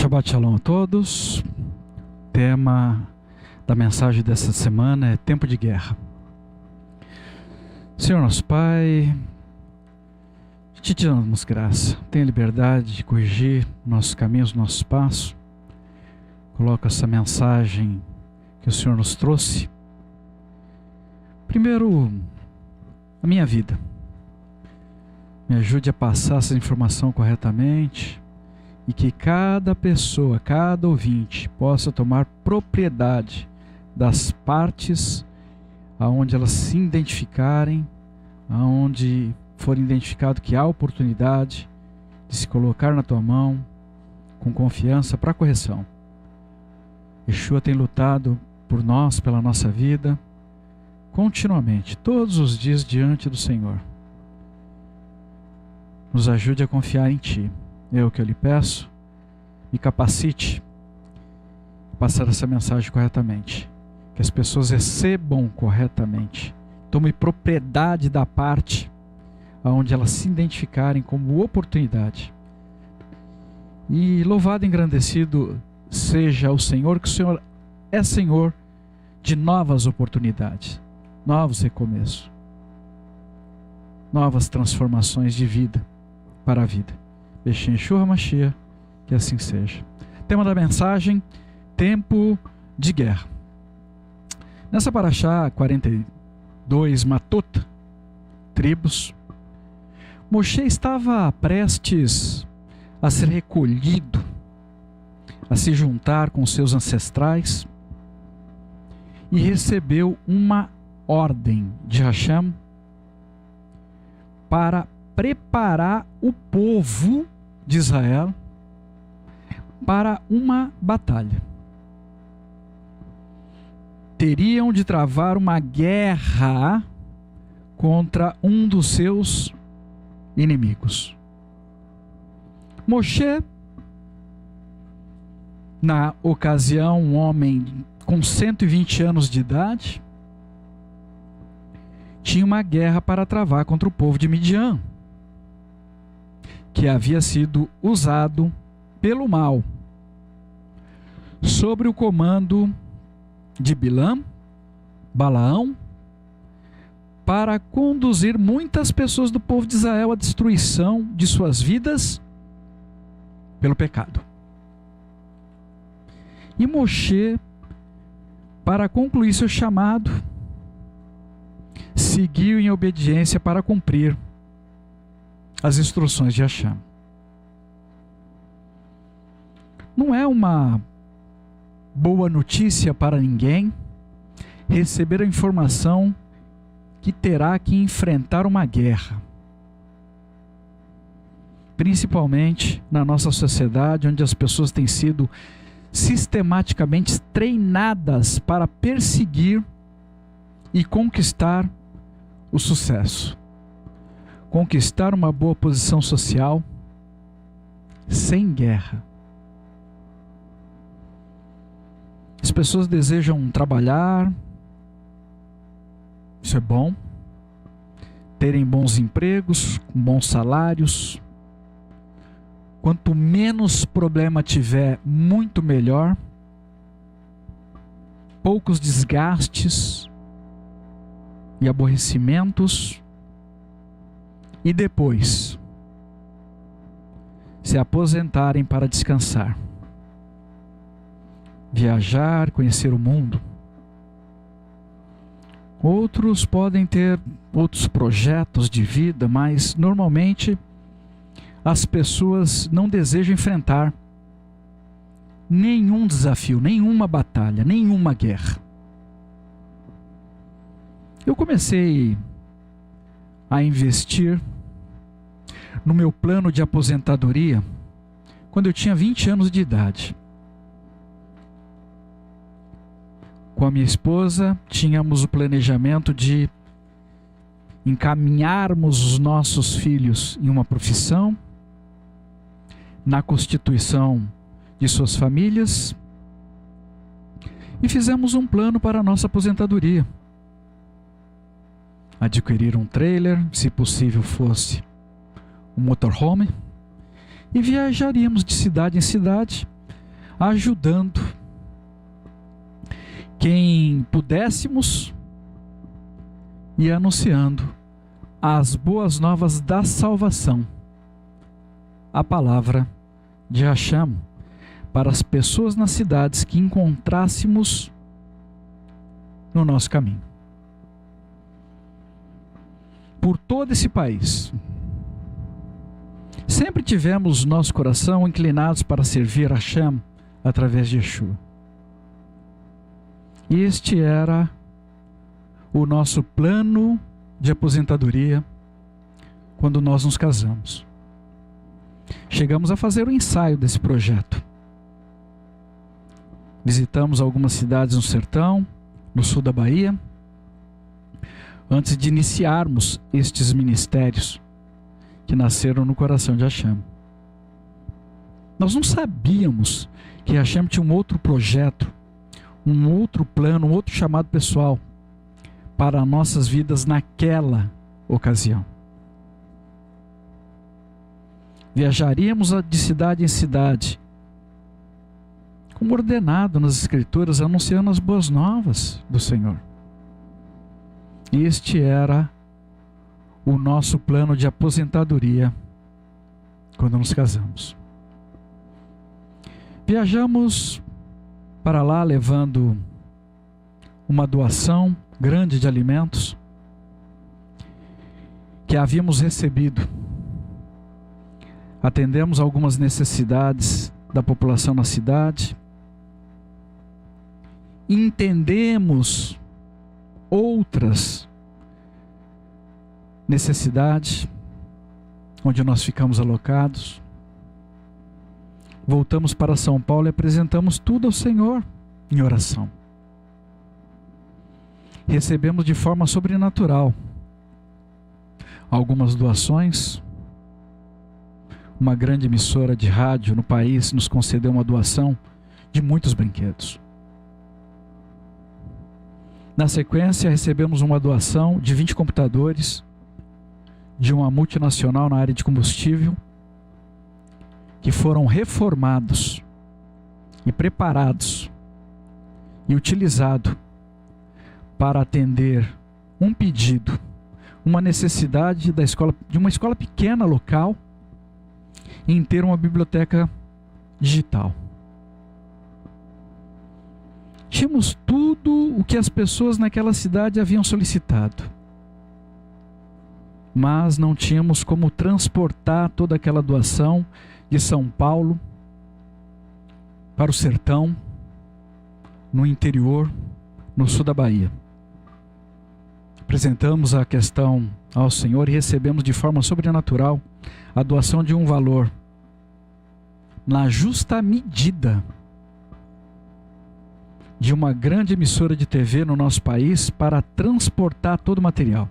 Shabbat Shalom a todos. Tema da mensagem dessa semana é tempo de guerra. Senhor nosso Pai, te damos graça. Tenha liberdade de corrigir nossos caminhos, nossos passos. Coloca essa mensagem que o Senhor nos trouxe. Primeiro, a minha vida. Me ajude a passar essa informação corretamente. E que cada pessoa, cada ouvinte possa tomar propriedade das partes aonde elas se identificarem, aonde for identificado que há oportunidade de se colocar na tua mão com confiança para a correção. Yeshua tem lutado por nós, pela nossa vida, continuamente, todos os dias diante do Senhor. Nos ajude a confiar em Ti. É o que eu lhe peço, me capacite a passar essa mensagem corretamente, que as pessoas recebam corretamente, tome propriedade da parte onde elas se identificarem como oportunidade. E louvado e engrandecido seja o Senhor, que o Senhor é Senhor de novas oportunidades, novos recomeços, novas transformações de vida para a vida. Yeshua Mashiach, que assim seja. Tema da mensagem: tempo de guerra. Nessa paraxá 42, Matot, tribos, Moshe estava prestes a ser recolhido, a se juntar com seus ancestrais, e recebeu uma ordem de Hashem para preparar o povo de Israel para uma batalha. Teriam de travar uma guerra contra um dos seus inimigos. Moshe, na ocasião, um homem com 120 anos de idade, tinha uma guerra para travar contra o povo de Midian, que havia sido usado pelo mal, sobre o comando de Balaão, para conduzir muitas pessoas do povo de Israel à destruição de suas vidas pelo pecado. E Moshe, para concluir seu chamado, seguiu em obediência para cumprir as instruções de Hashem. Não é uma boa notícia para ninguém receber a informação que terá que enfrentar uma guerra, principalmente na nossa sociedade, onde as pessoas têm sido sistematicamente treinadas para perseguir e conquistar o sucesso. Conquistar uma boa posição social sem guerra. As pessoas desejam trabalhar, isso é bom, terem bons empregos, com bons salários. Quanto menos problema tiver, muito melhor. Poucos desgastes e aborrecimentos. E depois, se aposentarem para descansar, viajar, conhecer o mundo. Outros podem ter outros projetos de vida, mas normalmente as pessoas não desejam enfrentar nenhum desafio, nenhuma batalha, nenhuma guerra. Eu comecei a investir no meu plano de aposentadoria quando eu tinha 20 anos de idade. Com a minha esposa, tínhamos o planejamento de encaminharmos os nossos filhos em uma profissão, na constituição de suas famílias, e fizemos um plano para a nossa aposentadoria. Adquirir um trailer, se possível fosse um motorhome, e viajaríamos de cidade em cidade, ajudando quem pudéssemos e anunciando as boas novas da salvação, a palavra de Hashem, para as pessoas nas cidades que encontrássemos no nosso caminho. Por todo esse país, sempre tivemos nosso coração inclinados para servir a Hashem através de Yeshua. Este era o nosso plano de aposentadoria quando nós nos casamos. Chegamos a fazer o ensaio desse projeto. Visitamos algumas cidades no sertão, no sul da Bahia, antes de iniciarmos estes ministérios que nasceram no coração de Hashem. Nós não sabíamos que Hashem tinha um outro projeto, um outro plano, um outro chamado pessoal para nossas vidas naquela ocasião. Viajaríamos de cidade em cidade, como ordenado nas Escrituras, anunciando as boas novas do Senhor. Este era o nosso plano de aposentadoria quando nos casamos. Viajamos para lá levando uma doação grande de alimentos que havíamos recebido. Atendemos algumas necessidades da população na cidade. Entendemos outras necessidades onde nós ficamos alocados. Voltamos para São Paulo e apresentamos tudo ao Senhor em oração. Recebemos de forma sobrenatural algumas doações. Uma grande emissora de rádio no país nos concedeu uma doação de muitos brinquedos. Na sequência, recebemos uma doação de 20 computadores de uma multinacional na área de combustível, que foram reformados e preparados e utilizados para atender um pedido, uma necessidade da escola, de uma escola pequena local, em ter uma biblioteca digital. Tínhamos tudo o que as pessoas naquela cidade haviam solicitado, mas não tínhamos como transportar toda aquela doação de São Paulo para o sertão, no interior, no sul da Bahia. Apresentamos a questão ao Senhor e recebemos de forma sobrenatural a doação de um valor na justa medida de uma grande emissora de TV no nosso país para transportar todo o material.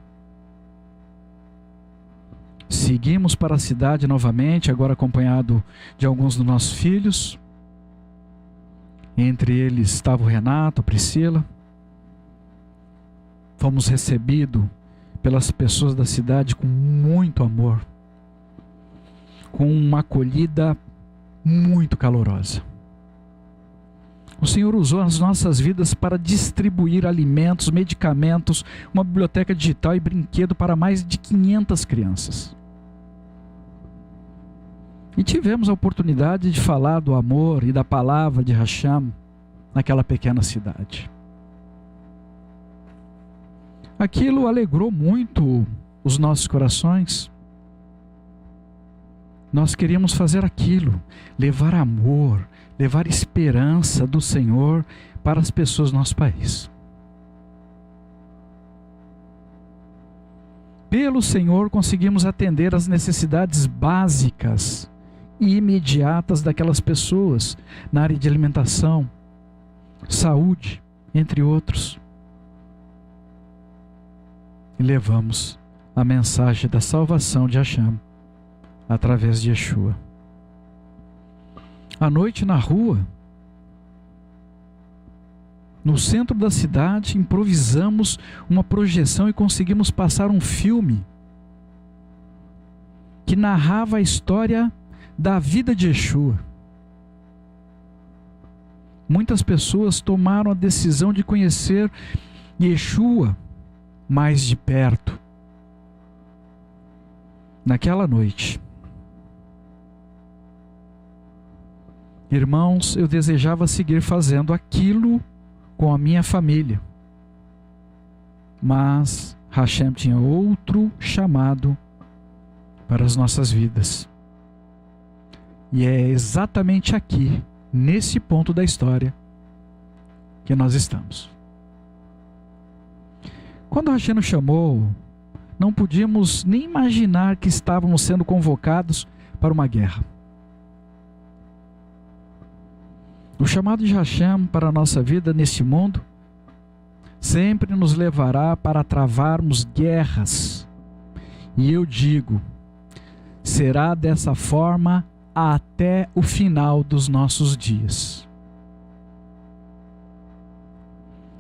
Seguimos para a cidade novamente, agora acompanhado de alguns dos nossos filhos. Entre eles estava o Renato, a Priscila. Fomos recebidos pelas pessoas da cidade com muito amor, com uma acolhida muito calorosa. O Senhor usou as nossas vidas para distribuir alimentos, medicamentos, uma biblioteca digital e brinquedo para mais de 500 crianças. E tivemos a oportunidade de falar do amor e da palavra de Hashem naquela pequena cidade. Aquilo alegrou muito os nossos corações. Nós queríamos fazer aquilo, levar amor, levar esperança do Senhor para as pessoas do nosso país. Pelo Senhor conseguimos atender as necessidades básicas e imediatas daquelas pessoas na área de alimentação, saúde, entre outros. E levamos a mensagem da salvação de Hashem através de Yeshua. À noite na rua, no centro da cidade, improvisamos uma projeção e conseguimos passar um filme que narrava a história da vida de Yeshua. Muitas pessoas tomaram a decisão de conhecer Yeshua mais de perto. Naquela noite, irmãos, eu desejava seguir fazendo aquilo com a minha família, mas Hashem tinha outro chamado para as nossas vidas. E é exatamente aqui, nesse ponto da história, que nós estamos. Quando Hashem nos chamou, não podíamos nem imaginar que estávamos sendo convocados para uma guerra. O chamado de Hashem para a nossa vida neste mundo sempre nos levará para travarmos guerras. E eu digo, será dessa forma até o final dos nossos dias.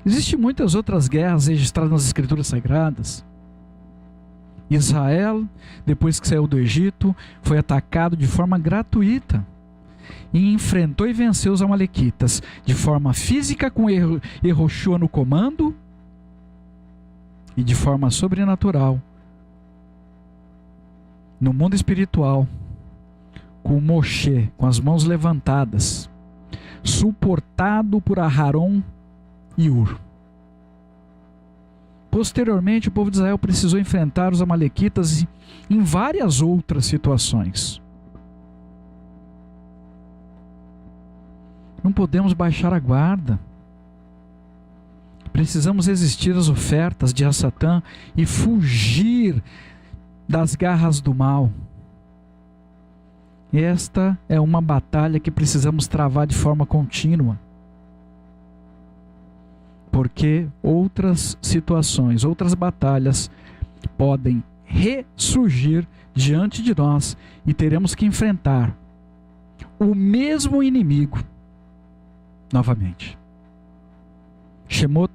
Existem muitas outras guerras registradas nas Escrituras Sagradas. Israel, depois que saiu do Egito, foi atacado de forma gratuita e enfrentou e venceu os amalequitas de forma física, com Yehoshua no comando, e de forma sobrenatural no mundo espiritual, com Moshe com as mãos levantadas, suportado por Aharon e Ur. Posteriormente, o povo de Israel precisou enfrentar os amalequitas em várias outras situações. Não podemos baixar a guarda. Precisamos resistir às ofertas de Satã e fugir das garras do mal. Esta é uma batalha que precisamos travar de forma contínua, porque outras situações, outras batalhas podem ressurgir diante de nós e teremos que enfrentar o mesmo inimigo novamente. Shemot,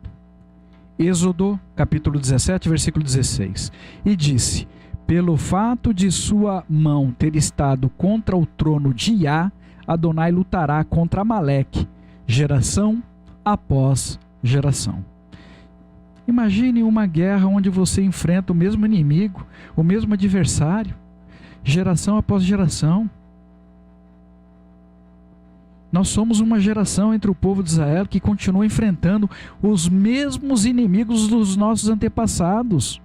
Êxodo, capítulo 17, versículo 16. E disse: pelo fato de sua mão ter estado contra o trono de Iá, Adonai lutará contra Amaleque, geração após geração. Imagine uma guerra onde você enfrenta o mesmo inimigo, o mesmo adversário, geração após geração. Nós somos uma geração entre o povo de Israel que continua enfrentando os mesmos inimigos dos nossos antepassados,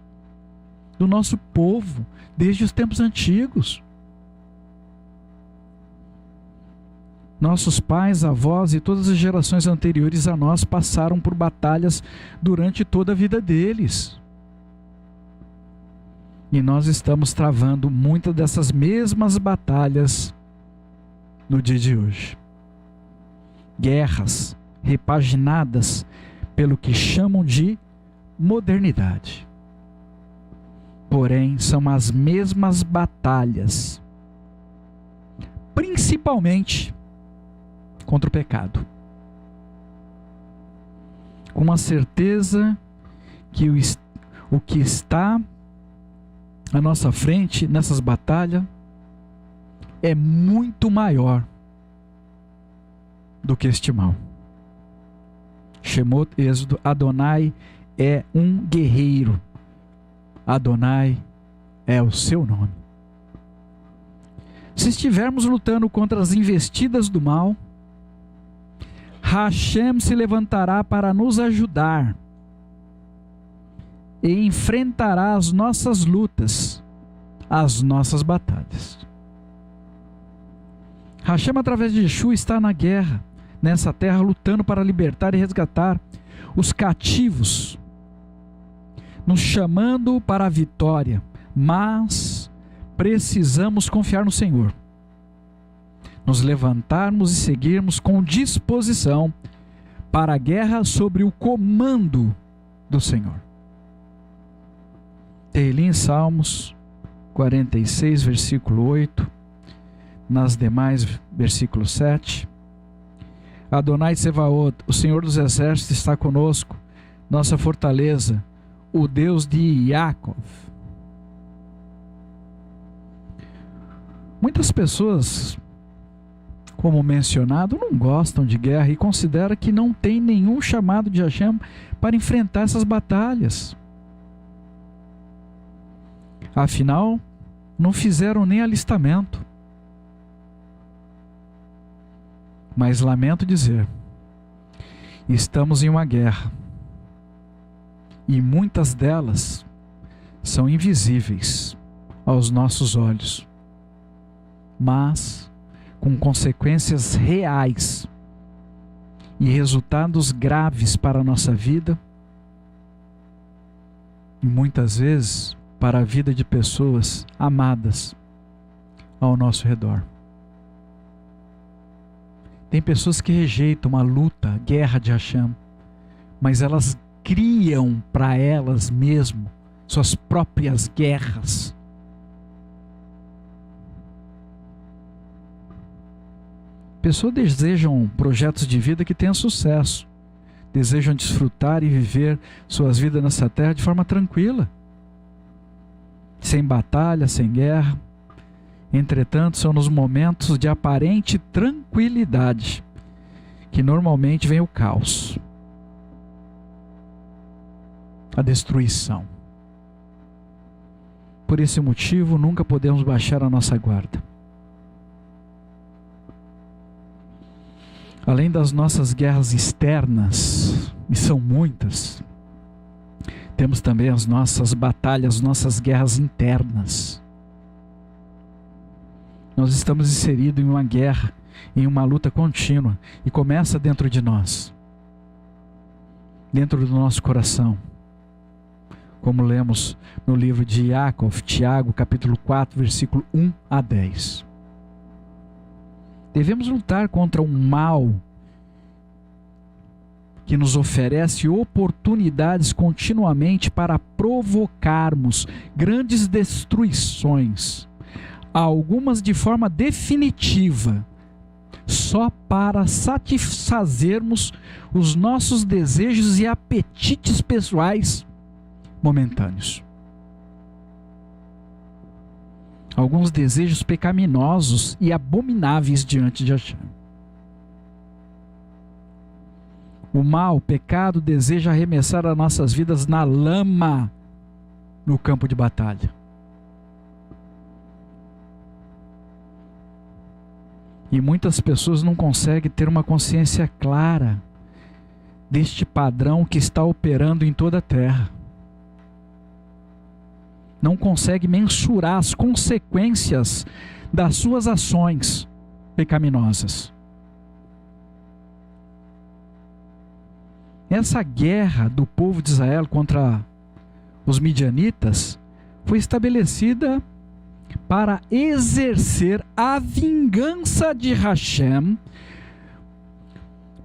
do nosso povo, desde os tempos antigos. Nossos pais, avós e todas as gerações anteriores a nós passaram por batalhas durante toda a vida deles. E nós estamos travando muitas dessas mesmas batalhas no dia de hoje. Guerras repaginadas pelo que chamam de modernidade. Porém, são as mesmas batalhas, principalmente contra o pecado. Com uma certeza que o que está à nossa frente nessas batalhas é muito maior do que este mal. Shemot, Êxodo, Adonai é um guerreiro. Adonai é o seu nome. Se estivermos lutando contra as investidas do mal, Hashem se levantará para nos ajudar e enfrentará as nossas lutas, as nossas batalhas. Hashem, através de Yeshua, está na guerra, nessa terra, lutando para libertar e resgatar os cativos, nos chamando para a vitória, mas precisamos confiar no Senhor, nos levantarmos e seguirmos com disposição para a guerra sobre o comando do Senhor. Tehillim, Salmos 46, versículo 8, nas demais, versículo 7. Adonai Tsevaot, o Senhor dos Exércitos está conosco, nossa fortaleza, o Deus de Yaakov. Muitas pessoas como mencionado, não gostam de guerra e consideram que não tem nenhum chamado de Hashem para enfrentar essas batalhas. Afinal, não fizeram nem alistamento. Mas lamento dizer, estamos em uma guerra. E muitas delas são invisíveis aos nossos olhos, mas com consequências reais e resultados graves para a nossa vida e muitas vezes para a vida de pessoas amadas ao nosso redor. Tem pessoas que rejeitam a luta, a guerra de Hashem, mas elas criam para elas mesmas suas próprias guerras. Pessoas desejam projetos de vida que tenham sucesso, desejam desfrutar e viver suas vidas nessa terra de forma tranquila, sem batalha, sem guerra. Entretanto, são nos momentos de aparente tranquilidade que normalmente vem o caos, a destruição. Por esse motivo, nunca podemos baixar a nossa guarda. Além das nossas guerras externas, e são muitas, temos também as nossas batalhas, nossas guerras internas. Nós estamos inseridos em uma guerra, em uma luta contínua, e começa dentro de nós, dentro do nosso coração. Como lemos no livro de Yaakov, Tiago, capítulo 4, versículo 1 a 10. Devemos lutar contra o mal que nos oferece oportunidades continuamente para provocarmos grandes destruições, algumas de forma definitiva, só para satisfazermos os nossos desejos e apetites pessoais momentâneos. Alguns desejos pecaminosos e abomináveis diante de Hashem. O mal, o pecado, deseja arremessar as nossas vidas na lama, no campo de batalha. E muitas pessoas não conseguem ter uma consciência clara deste padrão que está operando em toda a terra. Não consegue mensurar as consequências das suas ações pecaminosas. Essa guerra do povo de Israel contra os midianitas foi estabelecida para exercer a vingança de Hashem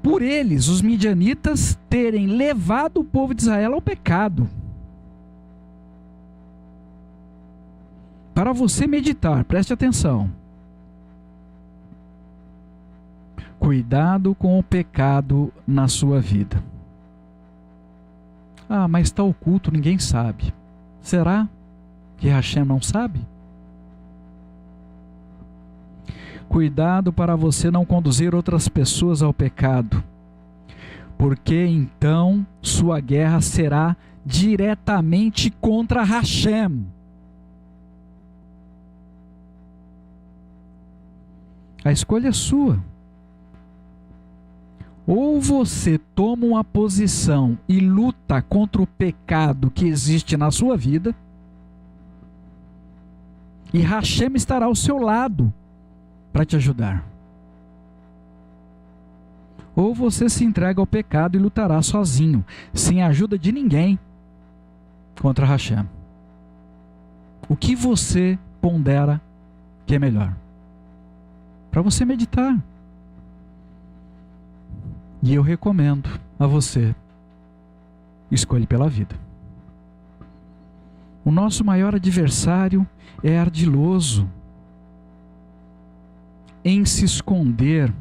por eles, os midianitas, terem levado o povo de Israel ao pecado. Para você meditar, preste atenção. Cuidado com o pecado na sua vida. Ah, mas está oculto, ninguém sabe. Será que Hashem não sabe? Cuidado para você não conduzir outras pessoas ao pecado, porque então sua guerra será diretamente contra Hashem. A escolha é sua. Ou você toma uma posição e luta contra o pecado que existe na sua vida, e Hashem estará ao seu lado para te ajudar. Ou você se entrega ao pecado e lutará sozinho, sem a ajuda de ninguém, contra Hashem. O que você pondera que é melhor? Para você meditar. E eu recomendo a você, escolhe pela vida. O nosso maior adversário é ardiloso em se esconder,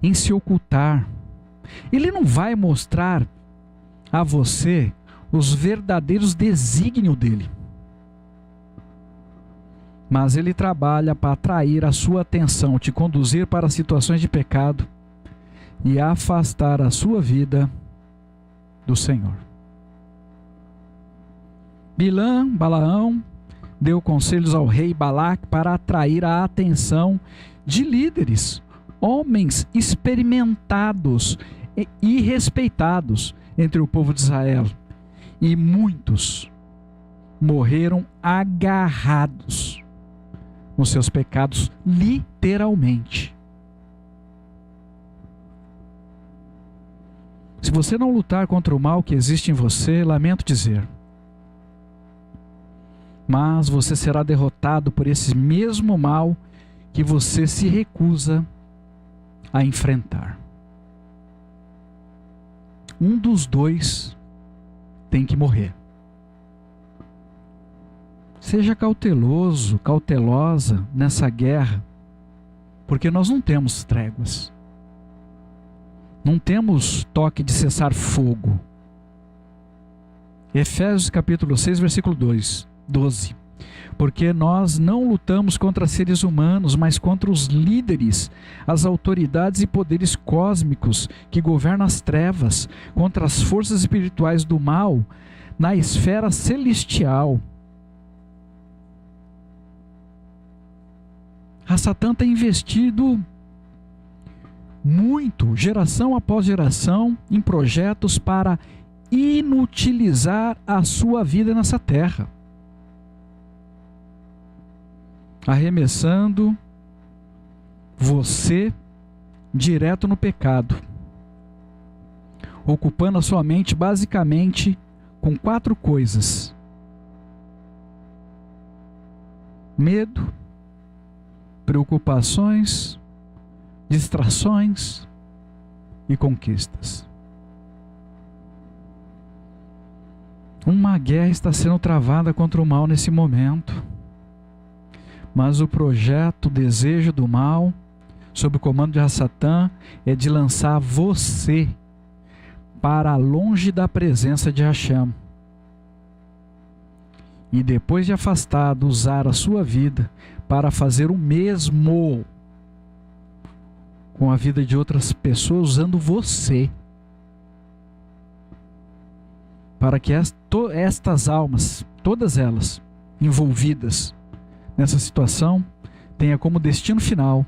em se ocultar. Ele não vai mostrar a você os verdadeiros desígnios dele. mas ele trabalha para atrair a sua atenção, te conduzir para situações de pecado e afastar a sua vida do Senhor. Balaão deu conselhos ao rei Balaque para atrair a atenção de líderes, homens experimentados e respeitados entre o povo de Israel. E muitos morreram agarrados nos seus pecados, literalmente. Se você não lutar contra o mal que existe em você, lamento dizer, mas você será derrotado por esse mesmo mal que você se recusa a enfrentar. Um dos dois tem que morrer. Seja cauteloso, cautelosa nessa guerra, porque nós não temos tréguas. Não temos toque de cessar fogo. Efésios capítulo 6, versículo 12. Porque nós não lutamos contra seres humanos, mas contra os líderes, as autoridades e poderes cósmicos que governam as trevas, contra as forças espirituais do mal na esfera celestial. A Satã tem investido muito, geração após geração, em projetos para inutilizar a sua vida nessa terra, arremessando você direto no pecado, ocupando a sua mente basicamente com 4 coisas: medo, preocupações, distrações e conquistas. Uma guerra está sendo travada contra o mal nesse momento, mas o projeto, o desejo do mal, sob o comando de Satã, é de lançar você para longe da presença de Hashem. E depois de afastado, usar a sua vida para fazer o mesmo com a vida de outras pessoas, usando você, para que estas almas, todas elas envolvidas nessa situação, tenha como destino final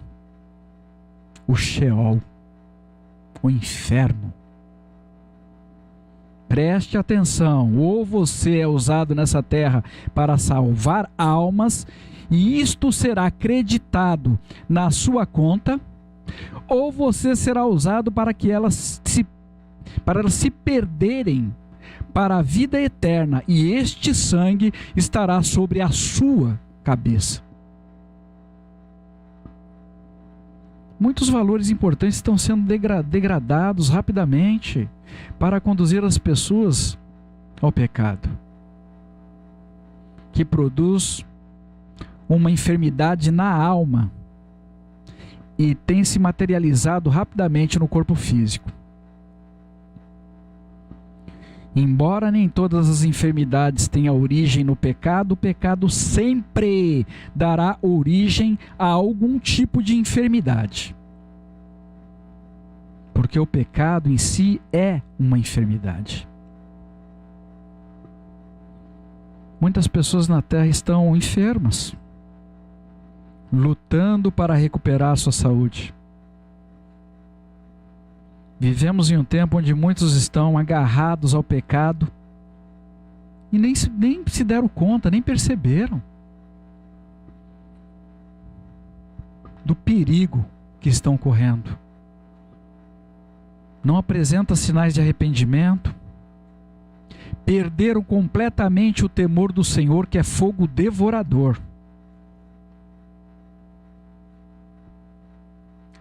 o Sheol, o inferno. Preste atenção, ou você é usado nessa terra para salvar almas, e isto será acreditado na sua conta, ou você será usado para que elas se perderem para a vida eterna, e este sangue estará sobre a sua cabeça. Muitos valores importantes estão sendo degradados rapidamente para conduzir as pessoas ao pecado, que produz uma enfermidade na alma e tem se materializado rapidamente no corpo físico. Embora nem todas as enfermidades tenham origem no pecado, o pecado sempre dará origem a algum tipo de enfermidade. Porque o pecado em si é uma enfermidade. Muitas pessoas na terra estão enfermas, lutando para recuperar a sua saúde. Vivemos em um tempo onde muitos estão agarrados ao pecado e nem se deram conta, nem perceberam do perigo que estão correndo. Não apresentam sinais de arrependimento, perderam completamente o temor do Senhor, que é fogo devorador.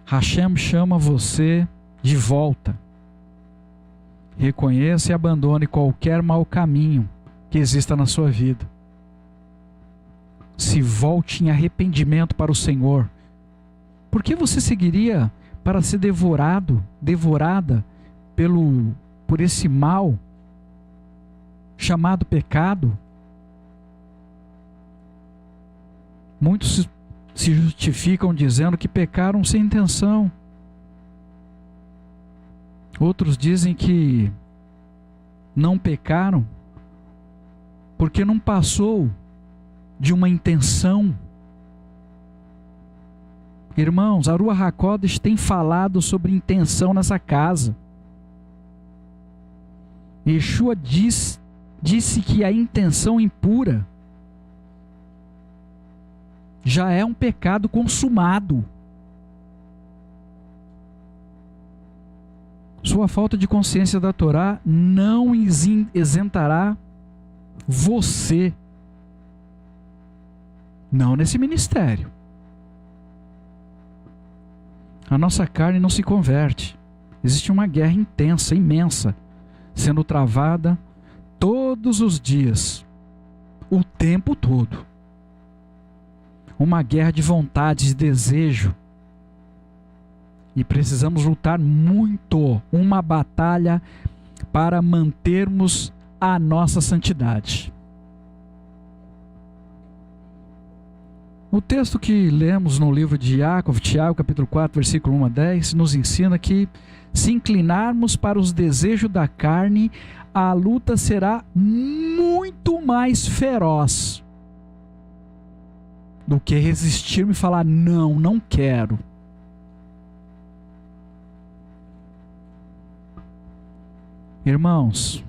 Hashem chama você de volta. Reconheça e abandone qualquer mau caminho que exista na sua vida. Se volte em arrependimento para o Senhor. Por que você seguiria para ser devorada por esse mal chamado pecado? Muitos se justificam dizendo que pecaram sem intenção. Outros dizem que não pecaram porque não passou de uma intenção. Irmãos, a Ruach HaKodesh tem falado sobre intenção nessa casa. Yeshua disse que a intenção impura já é um pecado consumado. Sua falta de consciência da Torá não isentará você, não nesse ministério. A nossa carne não se converte. Existe uma guerra intensa, imensa, sendo travada todos os dias, o tempo todo. Uma guerra de vontade, de desejo. E precisamos lutar muito, uma batalha para mantermos a nossa santidade. O texto que lemos no livro de Tiago, capítulo 4, versículo 1 a 10, nos ensina que se inclinarmos para os desejos da carne, a luta será muito mais feroz do que resistir-me e falar, não quero. Irmãos,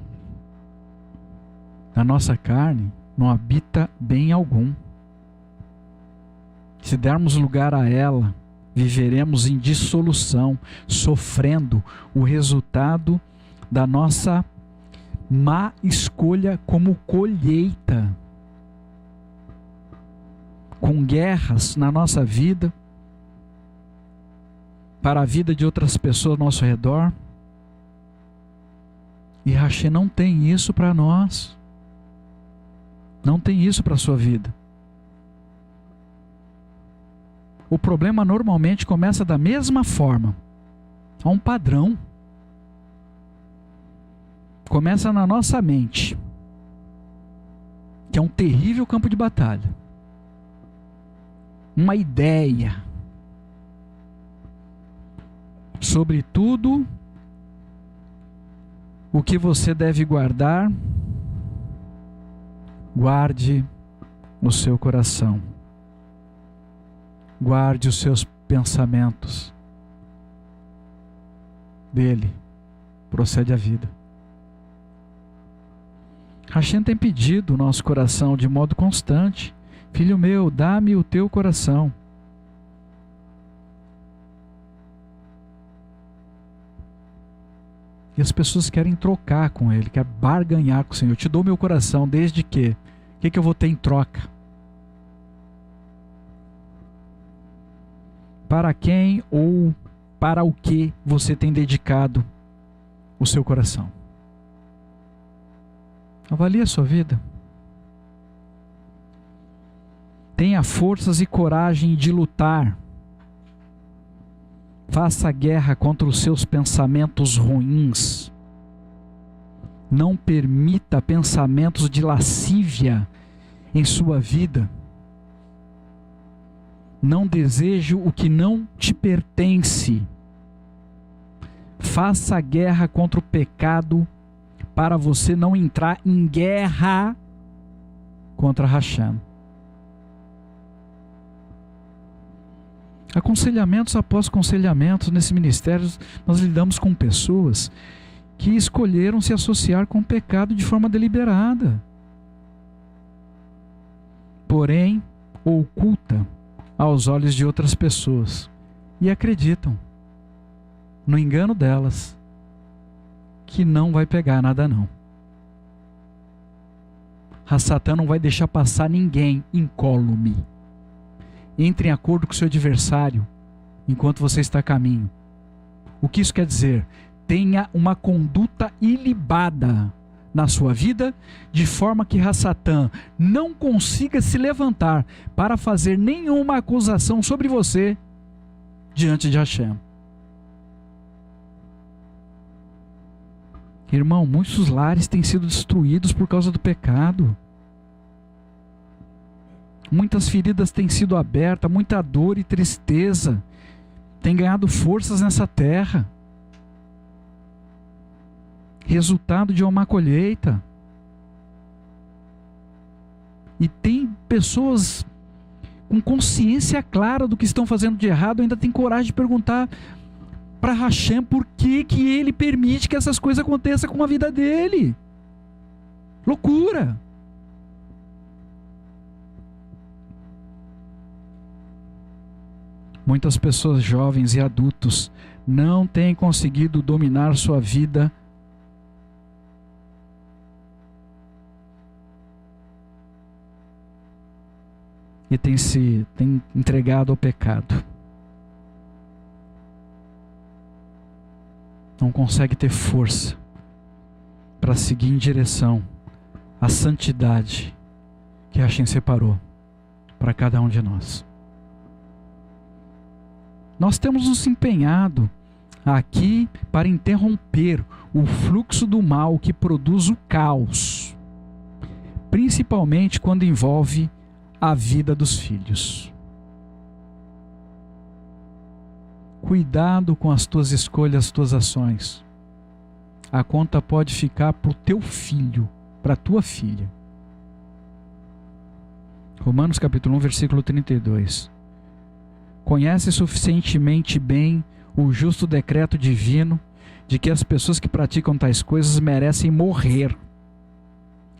na nossa carne não habita bem algum. Se dermos lugar a ela, viveremos em dissolução, sofrendo o resultado da nossa má escolha como colheita. Com guerras na nossa vida, para a vida de outras pessoas ao nosso redor. E Hashem não tem isso para nós. Não tem isso para a sua vida. O problema normalmente começa da mesma forma. Há um padrão. Começa na nossa mente, que é um terrível campo de batalha. Uma ideia sobre tudo o que você deve guardar. Guarde no seu coração. Guarde os seus pensamentos. Dele procede a vida. Hashem tem pedido o nosso coração de modo constante. Filho meu, dá-me o teu coração. E as pessoas querem trocar com ele, querem barganhar com o Senhor. Eu te dou meu coração, desde que? O que eu vou ter em troca? Para quem ou para o que você tem dedicado o seu coração? Avalie a sua vida. Tenha forças e coragem de lutar. Faça guerra contra os seus pensamentos ruins. Não permita pensamentos de lascívia em sua vida. Não deseje o que não te pertence. Faça guerra contra o pecado para você não entrar em guerra contra Hashem. Aconselhamentos após aconselhamentos nesse ministério, nós lidamos com pessoas que escolheram se associar com o pecado de forma deliberada, porém oculta aos olhos de outras pessoas, e acreditam no engano delas que não vai pegar nada não. Satã não vai deixar passar ninguém incólume. Entre em acordo com o seu adversário enquanto você está a caminho. O que isso quer dizer? Tenha uma conduta ilibada na sua vida, de forma que Satã não consiga se levantar para fazer nenhuma acusação sobre você diante de Hashem. Irmão, muitos lares têm sido destruídos por causa do pecado. Muitas feridas têm sido abertas, muita dor e tristeza tem ganhado forças nessa terra. Resultado de uma má colheita. E tem pessoas com consciência clara do que estão fazendo de errado, ainda tem coragem de perguntar para Hashem por que ele permite que essas coisas aconteçam com a vida dele. Loucura! Muitas pessoas jovens e adultos não têm conseguido dominar sua vida e têm entregado ao pecado. Não consegue ter força para seguir em direção à santidade que Hashem separou para cada um de nós. Nós temos nos empenhado aqui para interromper o fluxo do mal que produz o caos, principalmente quando envolve a vida dos filhos. Cuidado com as tuas escolhas, as tuas ações. A conta pode ficar para o teu filho, para a tua filha. Romanos capítulo 1, versículo 32. Conhece suficientemente bem o justo decreto divino de que as pessoas que praticam tais coisas merecem morrer.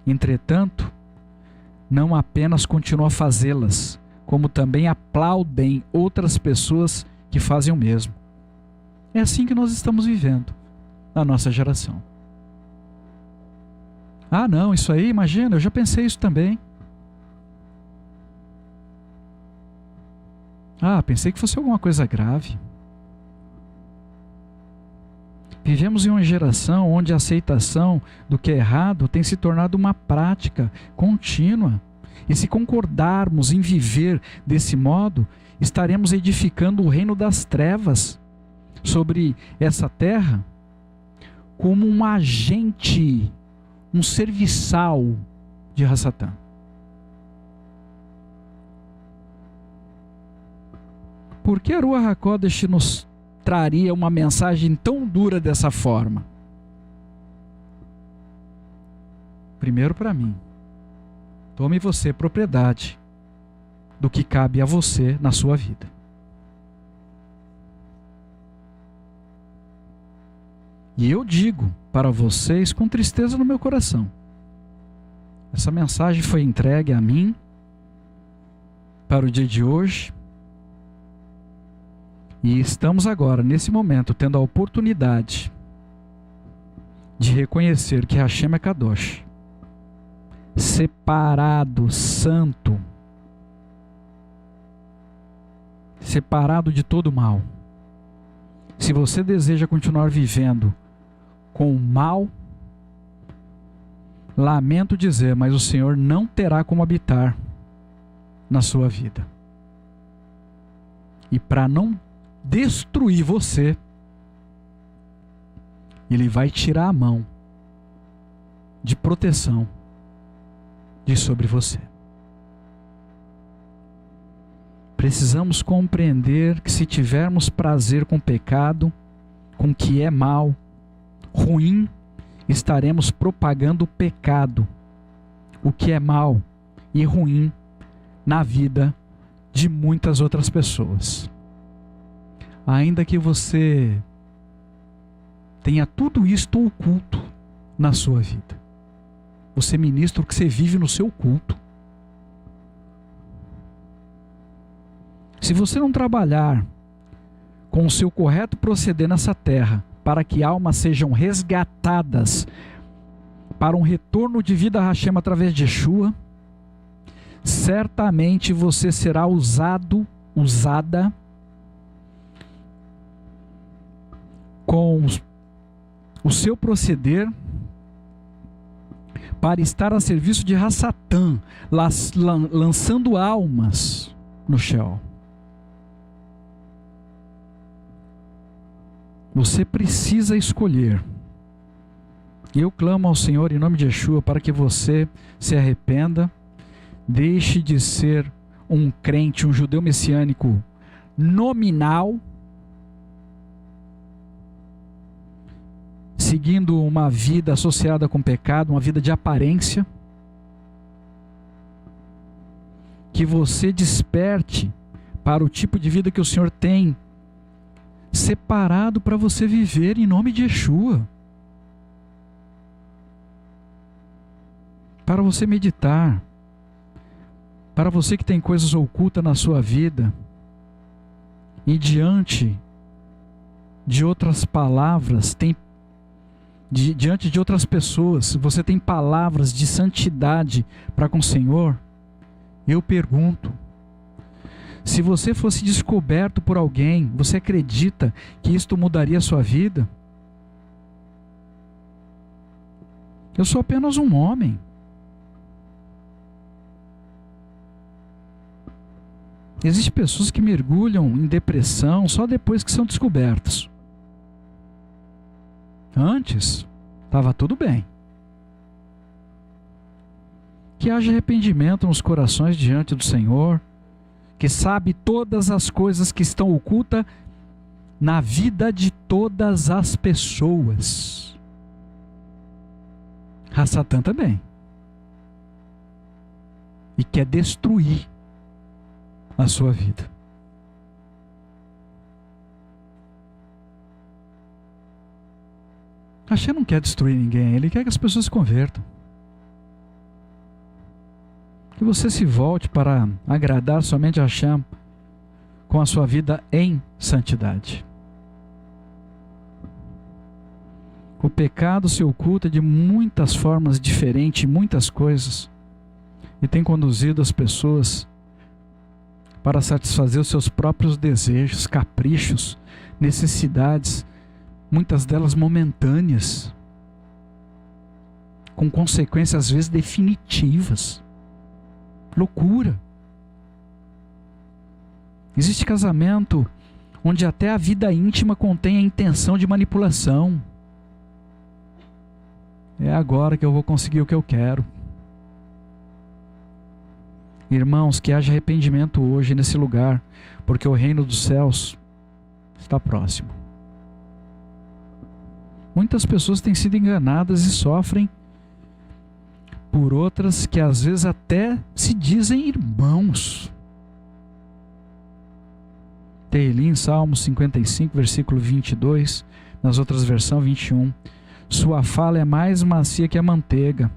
Entretanto, não apenas continuam a fazê-las, como também aplaudem outras pessoas que fazem o mesmo. É assim que nós estamos vivendo na nossa geração. Ah, não, isso aí, imagina, eu já pensei isso também. Ah, pensei que fosse alguma coisa grave. Vivemos em uma geração onde a aceitação do que é errado tem se tornado uma prática contínua. E se concordarmos em viver desse modo, estaremos edificando o reino das trevas sobre essa terra como um agente, um serviçal de Hassatã. Por que a Ruach HaKodesh nos traria uma mensagem tão dura dessa forma? Primeiro para mim. Tome você propriedade do que cabe a você na sua vida. E eu digo para vocês com tristeza no meu coração. Essa mensagem foi entregue a mim para o dia de hoje. E estamos agora, nesse momento, tendo a oportunidade de reconhecer que Hashem é Kadosh, separado, santo, separado de todo mal. Se você deseja continuar vivendo com o mal, lamento dizer, mas o Senhor não terá como habitar na sua vida. E para não destruir você, Ele vai tirar a mão de proteção de sobre você. Precisamos compreender que se tivermos prazer com o pecado, com o que é mal, ruim, estaremos propagando o pecado, o que é mal e ruim na vida de muitas outras pessoas. Ainda que você tenha tudo isto oculto na sua vida. Você ministra o que você vive no seu culto. Se você não trabalhar com o seu correto proceder nessa terra, para que almas sejam resgatadas para um retorno de vida a Hashem através de Yeshua, certamente você será usada com o seu proceder para estar a serviço de Hasatã, lançando almas no Sheol. Você precisa escolher. E eu clamo ao Senhor em nome de Yeshua para que você se arrependa, deixe de ser um crente, um judeu messiânico nominal, seguindo uma vida associada com pecado, uma vida de aparência, que você desperte para o tipo de vida que o Senhor tem separado para você viver em nome de Yeshua. Para você meditar, para você que tem coisas ocultas na sua vida, e diante de outras palavras, diante de outras pessoas, você tem palavras de santidade para com o Senhor, eu pergunto, se você fosse descoberto por alguém, você acredita que isto mudaria a sua vida? Eu sou apenas um homem. Existem pessoas que mergulham em depressão só depois que são descobertos. Antes, estava tudo bem. Que haja arrependimento nos corações diante do Senhor, que sabe todas as coisas que estão ocultas na vida de todas as pessoas. A Satã também. E quer destruir a sua vida. Hashem não quer destruir ninguém, ele quer que as pessoas se convertam. Que você se volte para agradar somente a Hashem com a sua vida em santidade. O pecado se oculta de muitas formas diferentes, muitas coisas, e tem conduzido as pessoas para satisfazer os seus próprios desejos, caprichos, necessidades, muitas delas momentâneas, com consequências às vezes definitivas. Loucura. Existe casamento onde até a vida íntima contém a intenção de manipulação. É agora que eu vou conseguir o que eu quero. Irmãos, que haja arrependimento hoje nesse lugar, porque o reino dos céus está próximo. Muitas pessoas têm sido enganadas e sofrem por outras que às vezes até se dizem irmãos. Tehilim, Salmo 55, versículo 22, nas outras versões 21. Sua fala é mais macia que a manteiga,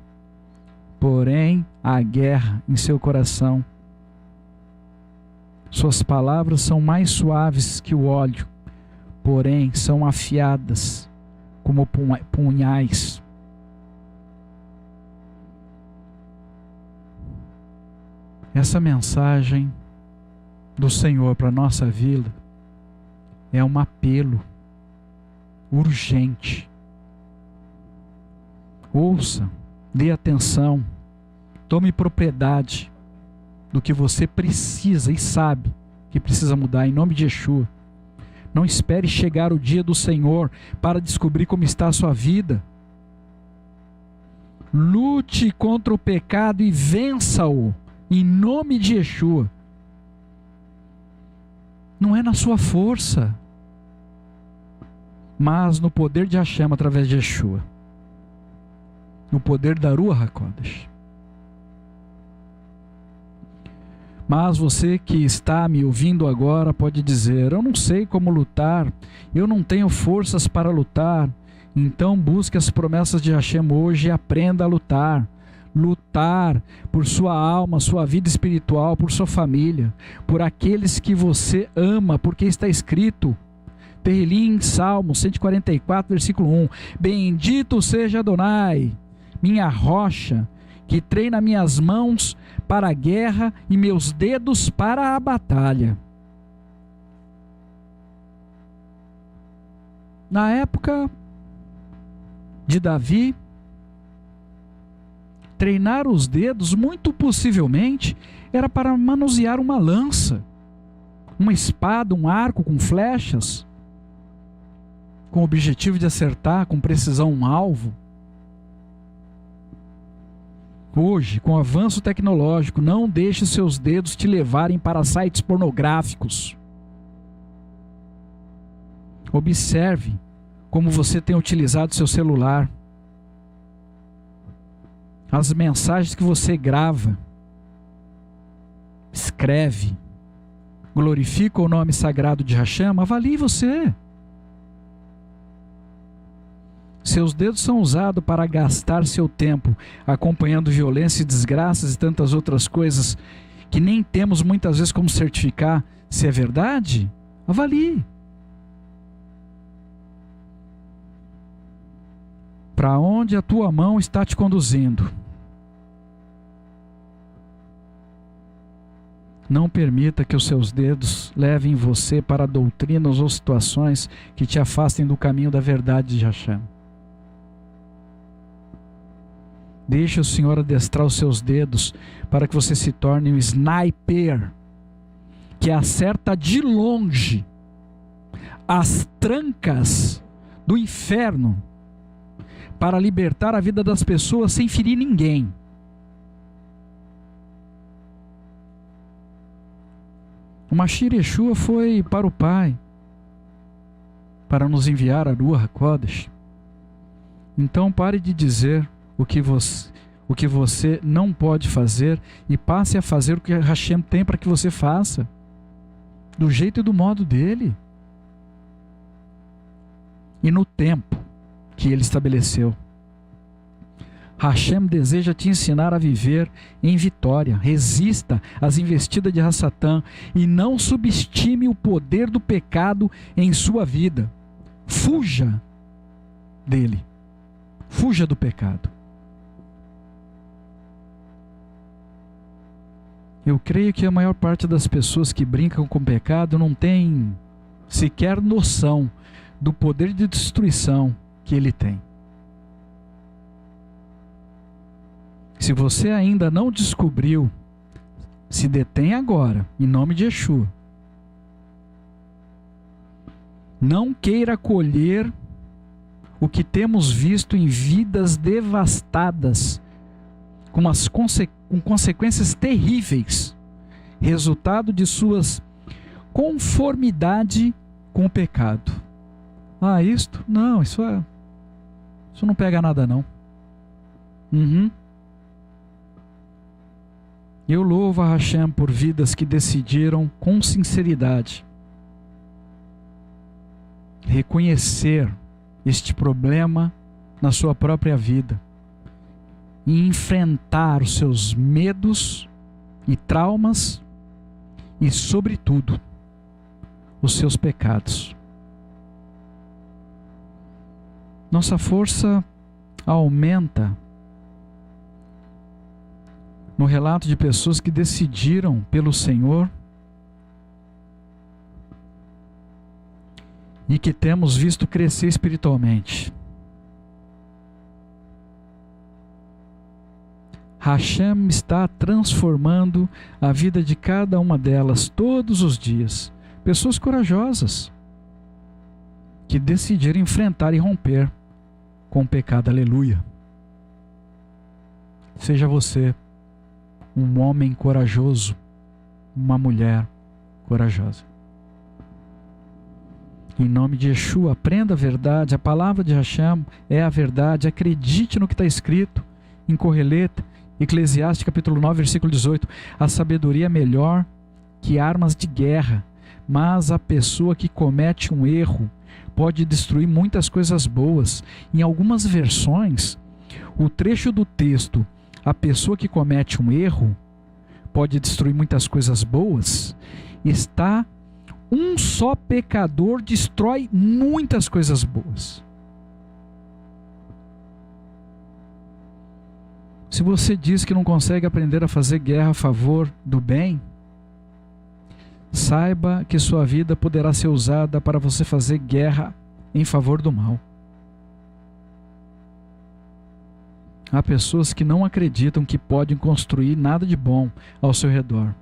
porém há guerra em seu coração. Suas palavras são mais suaves que o óleo, porém são afiadas como punhais. Essa mensagem do Senhor para a nossa vida é um apelo urgente. Ouça, dê atenção, tome propriedade do que você precisa e sabe que precisa mudar em nome de Yeshua. Não espere chegar o dia do Senhor para descobrir como está a sua vida. Lute contra o pecado e vença-o em nome de Yeshua. Não é na sua força, mas no poder de Hashem através de Yeshua. No poder da Ruach HaKodesh. Mas você que está me ouvindo agora pode dizer: eu não sei como lutar, eu não tenho forças para lutar. Então busque as promessas de Hashem hoje e aprenda a lutar. Lutar por sua alma, sua vida espiritual, por sua família, por aqueles que você ama, porque está escrito, Tehilim, Salmo 144, versículo 1, bendito seja Adonai, minha rocha, que treina minhas mãos para a guerra e meus dedos para a batalha. Na época de Davi, treinar os dedos, muito possivelmente, era para manusear uma lança, uma espada, um arco com flechas, com o objetivo de acertar com precisão um alvo. Hoje, com o avanço tecnológico, não deixe seus dedos te levarem para sites pornográficos. Observe como você tem utilizado seu celular, as mensagens que você grava, escreve, glorifica o nome sagrado de Hashem. Avalie você. Seus dedos são usados para gastar seu tempo acompanhando violência e desgraças e tantas outras coisas que nem temos muitas vezes como certificar se é verdade. Avalie. Para onde a tua mão está te conduzindo? Não permita que os seus dedos levem você para doutrinas ou situações que te afastem do caminho da verdade de Hashem. Deixe o Senhor adestrar os seus dedos para que você se torne um sniper que acerta de longe as trancas do inferno para libertar a vida das pessoas sem ferir ninguém. O Mashiach Yeshua foi para o Pai para nos enviar a Ruach HaKodesh. Então pare de dizer o que você não pode fazer e passe a fazer o que Hashem tem para que você faça, do jeito e do modo dele e no tempo que ele estabeleceu. Hashem deseja te ensinar a viver em vitória. Resista às investidas de Satã e não subestime o poder do pecado em sua vida. Fuja dele. Fuja do pecado. Eu creio que a maior parte das pessoas que brincam com o pecado não tem sequer noção do poder de destruição que ele tem. Se você ainda não descobriu, se detém agora, em nome de Yeshua. Não queira colher o que temos visto em vidas devastadas, com consequências terríveis, resultado de suas conformidade com o pecado. Ah, isto? Não, isso não pega nada não. Eu louvo a Hashem por vidas que decidiram com sinceridade reconhecer este problema na sua própria vida e enfrentar os seus medos e traumas e, sobretudo, os seus pecados. Nossa força aumenta no relato de pessoas que decidiram pelo Senhor e que temos visto crescer espiritualmente. Hashem está transformando a vida de cada uma delas todos os dias. Pessoas corajosas que decidiram enfrentar e romper com o pecado. Aleluia. Seja você um homem corajoso, uma mulher corajosa. Em nome de Yeshua, aprenda a verdade. A palavra de Hashem é a verdade. Acredite no que está escrito em Correleta, Eclesiastes capítulo 9, versículo 18. A sabedoria é melhor que armas de guerra, mas a pessoa que comete um erro pode destruir muitas coisas boas. Em algumas versões, o trecho do texto, a pessoa que comete um erro pode destruir muitas coisas boas, está: um só pecador destrói muitas coisas boas. Se você diz que não consegue aprender a fazer guerra a favor do bem, saiba que sua vida poderá ser usada para você fazer guerra em favor do mal. Há pessoas que não acreditam que podem construir nada de bom ao seu redor.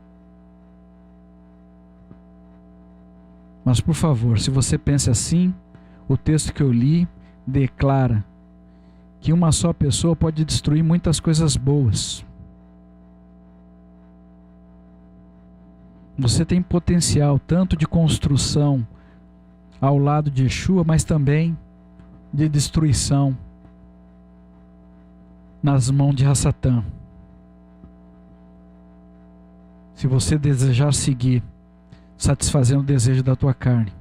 Mas, por favor, se você pensa assim, o texto que eu li declara que uma só pessoa pode destruir muitas coisas boas. Você tem potencial tanto de construção ao lado de Yeshua, mas também de destruição nas mãos de Hassatã. Se você desejar seguir, satisfazendo o desejo da tua carne.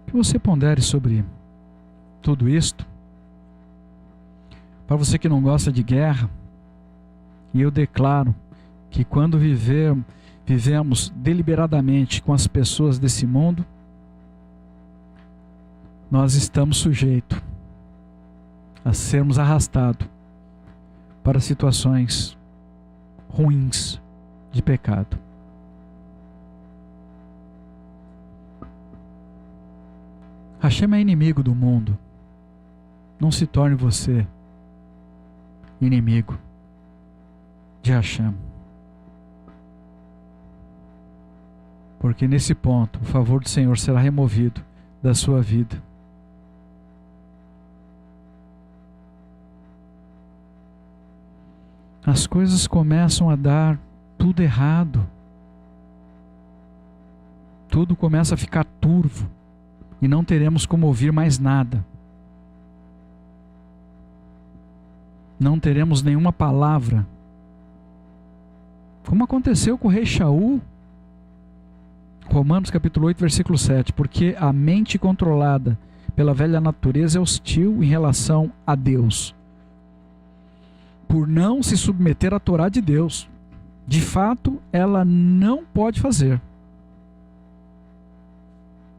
Que você pondere sobre tudo isto. Para você que não gosta de guerra, e eu declaro que quando vivemos deliberadamente com as pessoas desse mundo, nós estamos sujeitos a sermos arrastados para situações ruins de pecado. Hashem é inimigo do mundo. Não se torne você inimigo de Hashem. Porque nesse ponto, o favor do Senhor será removido da sua vida. As coisas começam a dar tudo errado. Tudo começa a ficar turvo. E não teremos como ouvir mais nada. Não teremos nenhuma palavra. Como aconteceu com o rei Shaul. Romanos capítulo 8, versículo 7. Porque a mente controlada pela velha natureza é hostil em relação a Deus, por não se submeter à Torá de Deus. De fato, ela não pode fazer.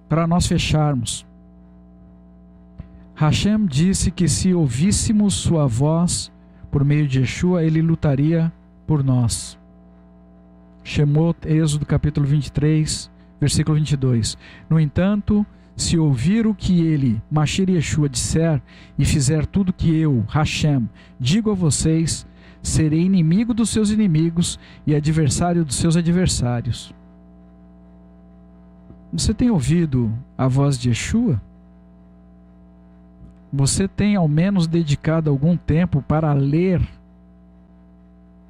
Para nós fecharmos, Hashem disse que se ouvíssemos sua voz por meio de Yeshua, ele lutaria por nós. Shemot, Êxodo capítulo 23, versículo 22. No entanto, se ouvir o que ele, Mashir Yeshua, disser e fizer tudo que eu, Hashem, digo a vocês, serei inimigo dos seus inimigos e adversário dos seus adversários. Você tem ouvido a voz de Yeshua? Você tem ao menos dedicado algum tempo para ler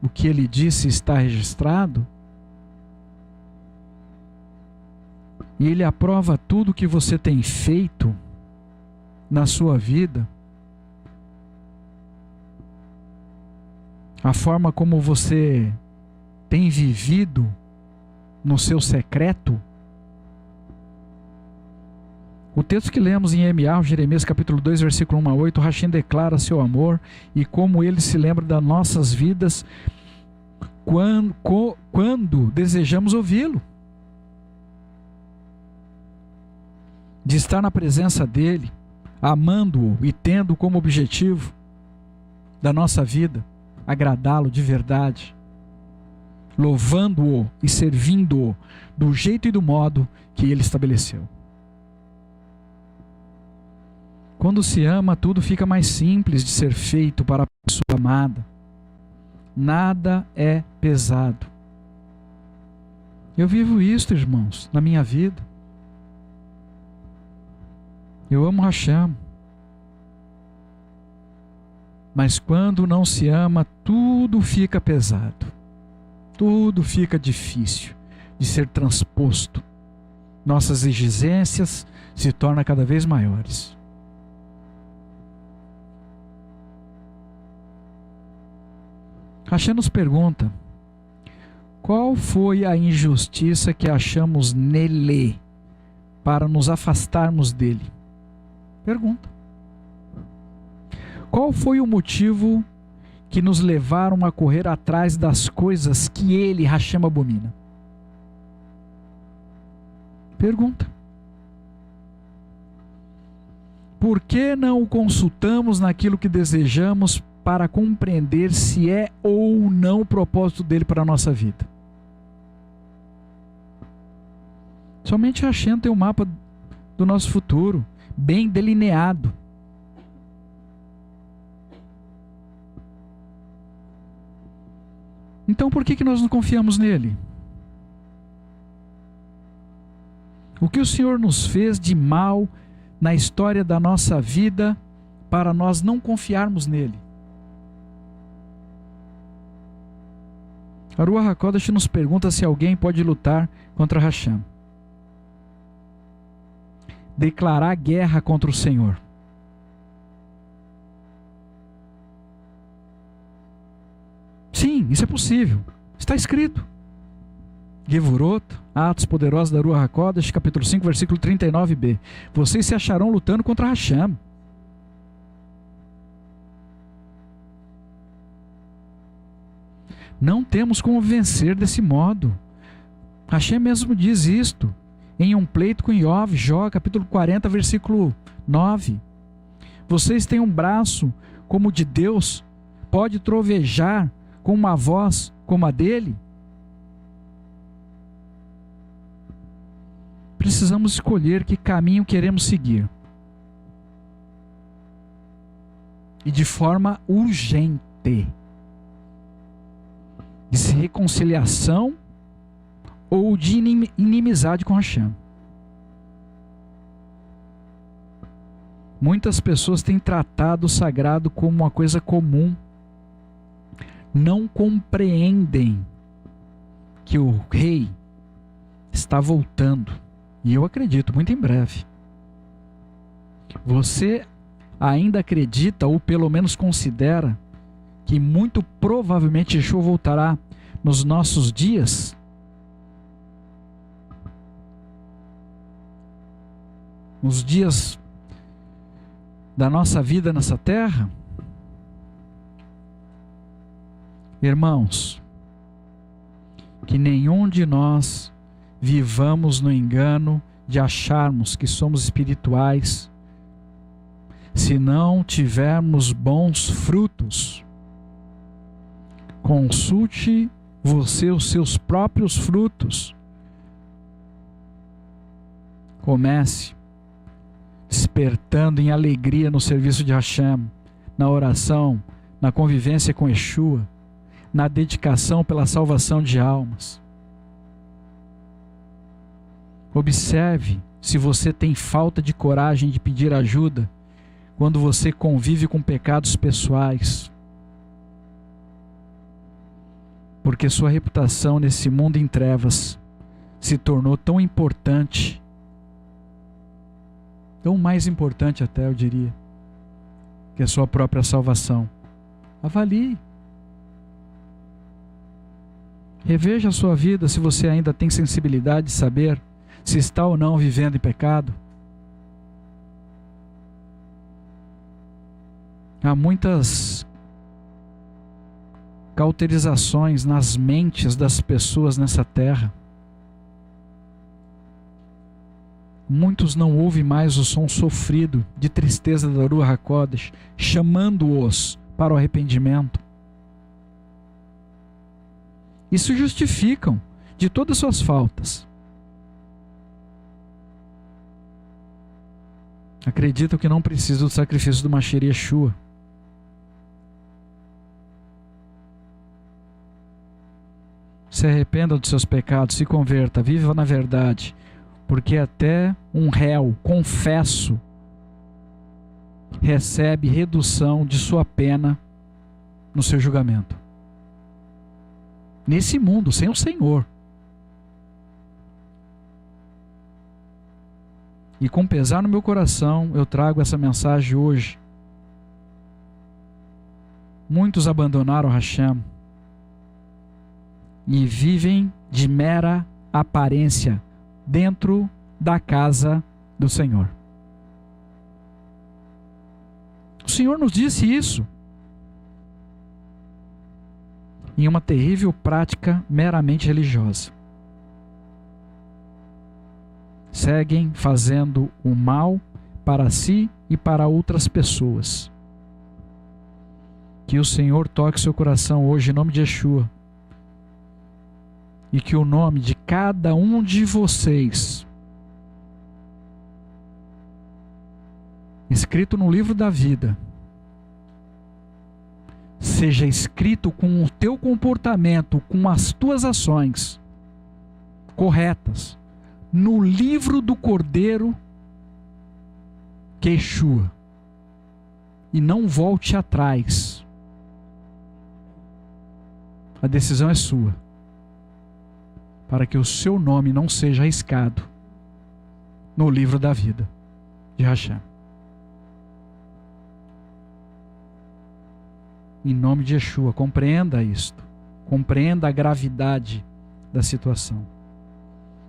o que ele disse está registrado? E ele aprova tudo que você tem feito na sua vida? A forma como você tem vivido no seu secreto? O texto que lemos em Jeremias capítulo 2, versículo 1 a 8, Hashem declara seu amor e como ele se lembra das nossas vidas quando desejamos ouvi-lo. De estar na presença dele, amando-o e tendo como objetivo da nossa vida agradá-lo de verdade, louvando-o e servindo-o do jeito e do modo que ele estabeleceu. Quando se ama, tudo fica mais simples de ser feito para a pessoa amada. Nada é pesado. Eu vivo isto, irmãos, na minha vida. Eu amo Hashem. Mas quando não se ama, tudo fica pesado. Tudo fica difícil de ser transposto. Nossas exigências se tornam cada vez maiores. Hashem nos pergunta: qual foi a injustiça que achamos nele para nos afastarmos dele? Pergunta. Qual foi o motivo que nos levaram a correr atrás das coisas que ele, Hashem, abomina? Pergunta. Por que não o consultamos naquilo que desejamos para compreender se é ou não o propósito dele para a nossa vida? Somente Hashem tem o mapa do nosso futuro bem delineado. Então por que nós não confiamos nele? O que o Senhor nos fez de mal na história da nossa vida para nós não confiarmos nele? A Ruach HaKodesh nos pergunta se alguém pode lutar contra Hashem. Declarar guerra contra o Senhor. Sim, isso é possível. Está escrito. Gevurot, Atos Poderosos da Ruach HaKodesh, capítulo 5, versículo 39b. Vocês se acharão lutando contra Hashem. Não temos como vencer desse modo. Hashem mesmo diz isto em um pleito com Iov, Jó, capítulo 40, versículo 9. Vocês têm um braço como o de Deus, pode trovejar com uma voz como a dele? Precisamos escolher que caminho queremos seguir. E de forma urgente. De reconciliação ou de inimizade com Hashem. Muitas pessoas têm tratado o sagrado como uma coisa comum. Não compreendem que o rei está voltando. E eu acredito, muito em breve. Você ainda acredita, ou pelo menos considera, que muito provavelmente Yeshua voltará nos nossos dias? Nos dias da nossa vida nessa terra? Irmãos, que nenhum de nós vivamos no engano de acharmos que somos espirituais se não tivermos bons frutos. Consulte você os seus próprios frutos. Comece despertando em alegria no serviço de Hashem, na oração, na convivência com Yeshua, na dedicação pela salvação de almas. Observe se você tem falta de coragem de pedir ajuda quando você convive com pecados pessoais. Porque sua reputação nesse mundo em trevas se tornou tão importante, tão mais importante até, eu diria, que a sua própria salvação. Avalie. Reveja a sua vida se você ainda tem sensibilidade de saber se está ou não vivendo em pecado. Há muitas cauterizações nas mentes das pessoas nessa terra. Muitos não ouvem mais o som sofrido de tristeza da Ruach HaKodesh, chamando-os para o arrependimento. E se justificam de todas as suas faltas. Acreditam que não precisam do sacrifício do Mashiach Yeshua. Se arrependa dos seus pecados, se converta, viva na verdade, porque até um réu confesso recebe redução de sua pena no seu julgamento. Nesse mundo, sem o Senhor. E com pesar no meu coração, eu trago essa mensagem hoje. Muitos abandonaram Hashem e vivem de mera aparência dentro da casa do Senhor. O Senhor nos disse isso em uma terrível prática meramente religiosa. Seguem fazendo o mal para si e para outras pessoas. Que o Senhor toque seu coração hoje em nome de Yeshua. E que o nome de cada um de vocês, escrito no livro da vida, seja escrito com o teu comportamento, com as tuas ações corretas, no livro do Cordeiro, que é Yeshua, e não volte atrás. A decisão é sua, para que o seu nome não seja arriscado no livro da vida de Hashem. Em nome de Yeshua, compreenda isto. Compreenda a gravidade da situação.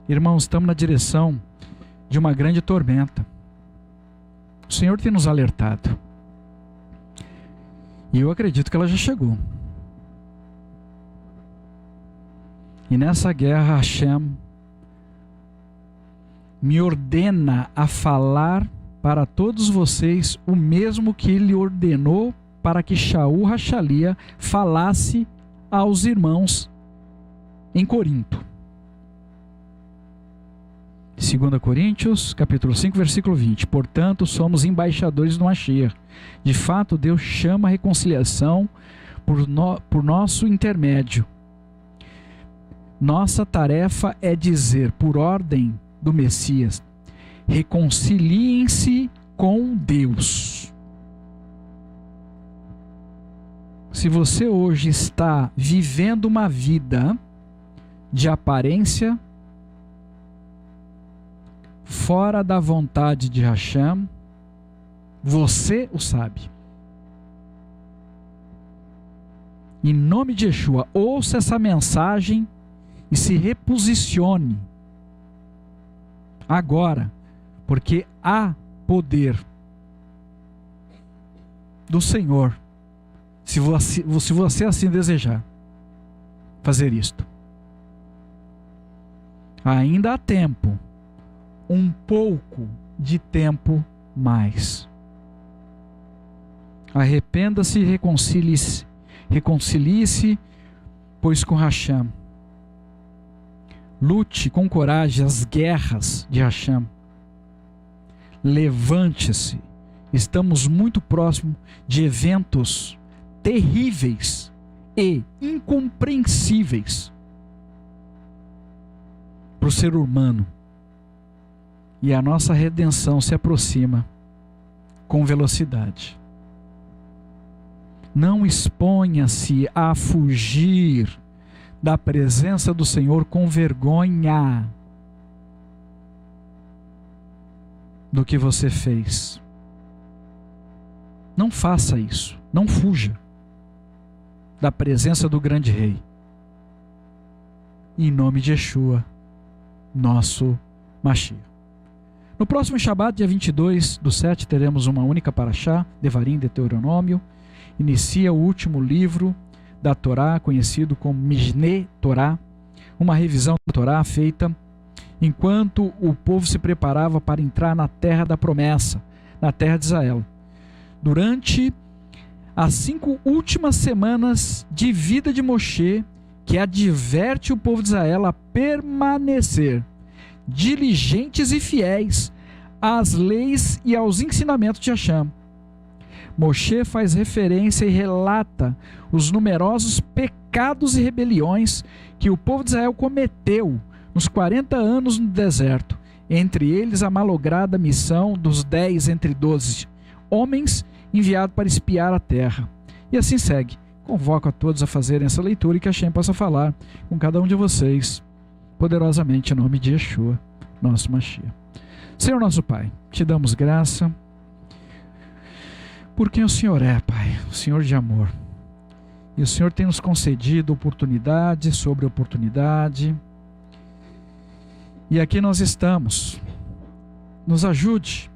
Irmãos, estamos na direção de uma grande tormenta. O Senhor tem nos alertado. E eu acredito que ela já chegou. E nessa guerra, Hashem me ordena a falar para todos vocês o mesmo que ele ordenou para que Shaul Hachalia falasse aos irmãos em Corinto. 2 Coríntios, capítulo 5, versículo 20. Portanto, somos embaixadores do Mashiach. De fato, Deus chama a reconciliação por nosso intermédio. Nossa tarefa é dizer, por ordem do Messias, reconciliem-se com Deus. Se você hoje está vivendo uma vida de aparência fora da vontade de Hashem, você o sabe. Em nome de Yeshua, ouça essa mensagem e se reposicione agora, porque há poder do Senhor, se você assim desejar fazer isto. Ainda há tempo, um pouco de tempo mais. Arrependa-se e reconcilie-se, pois com Hashem. Lute com coragem as guerras de Hashem. Levante-se. Estamos muito próximos de eventos terríveis e incompreensíveis para o ser humano. E a nossa redenção se aproxima com velocidade. Não exponha-se a fugir da presença do Senhor com vergonha do que você fez. Não faça isso. Não fuja da presença do grande rei. Em nome de Yeshua, nosso Mashiach. No próximo Shabat, dia 22/7, teremos uma única paraxá, Devarim, Deuteronômio. Inicia o último livro da Torá, conhecido como Mishneh Torá, uma revisão da Torá feita enquanto o povo se preparava para entrar na terra da promessa, na terra de Israel. Durante as 5 últimas semanas de vida de Moshe, que adverte o povo de Israel a permanecer diligentes e fiéis às leis e aos ensinamentos de Hashem. Moshe faz referência e relata os numerosos pecados e rebeliões que o povo de Israel cometeu nos 40 anos no deserto, entre eles a malograda missão dos 10 entre 12 homens enviados para espiar a terra. E assim segue. Convoco a todos a fazerem essa leitura e que Hashem possa falar com cada um de vocês poderosamente em nome de Yeshua, nosso Mashiach. Senhor nosso Pai, te damos graça por quem o Senhor é, Pai, o Senhor de amor. E o Senhor tem nos concedido oportunidade sobre oportunidade. E aqui nós estamos. Nos ajude,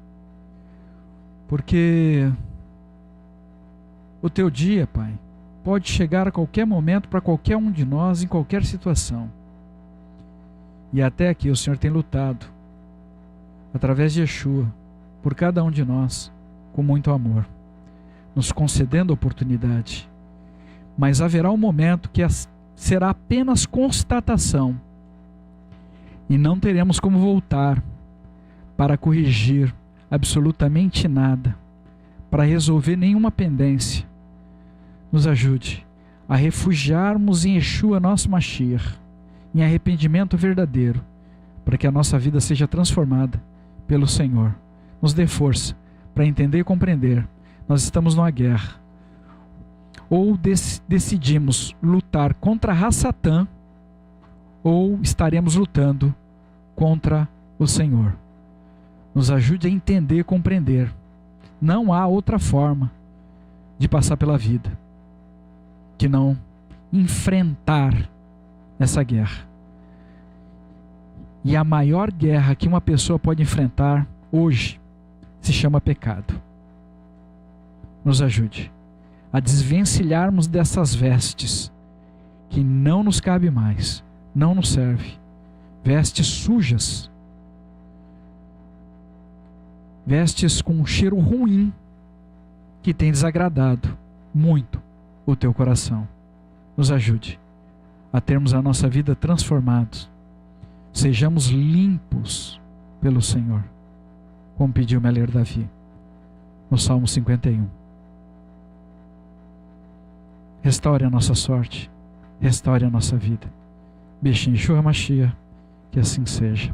porque o teu dia, Pai, pode chegar a qualquer momento para qualquer um de nós, em qualquer situação. E até aqui o Senhor tem lutado, através de Yeshua, por cada um de nós, com muito amor, nos concedendo a oportunidade. Mas haverá um momento que será apenas constatação, e não teremos como voltar para corrigir absolutamente nada, para resolver nenhuma pendência. Nos ajude a refugiarmos em Yeshua, nosso Mashiach, em arrependimento verdadeiro, para que a nossa vida seja transformada pelo Senhor. Nos dê força para entender e compreender. Nós estamos numa guerra. Ou decidimos lutar contra Ra-Satã, ou estaremos lutando contra o Senhor. Nos ajude a entender e compreender. Não há outra forma de passar pela vida que não enfrentar essa guerra. E a maior guerra que uma pessoa pode enfrentar hoje se chama pecado. Nos ajude a desvencilharmos dessas vestes que não nos cabe mais, não nos serve, vestes sujas, vestes com um cheiro ruim que tem desagradado muito o teu coração. Nos ajude a termos a nossa vida transformados, sejamos limpos pelo Senhor, como pediu Meller Davi no Salmo 51. Restaure a nossa sorte, restaure a nossa vida. Bichinho Yeshua Mashiach, que assim seja.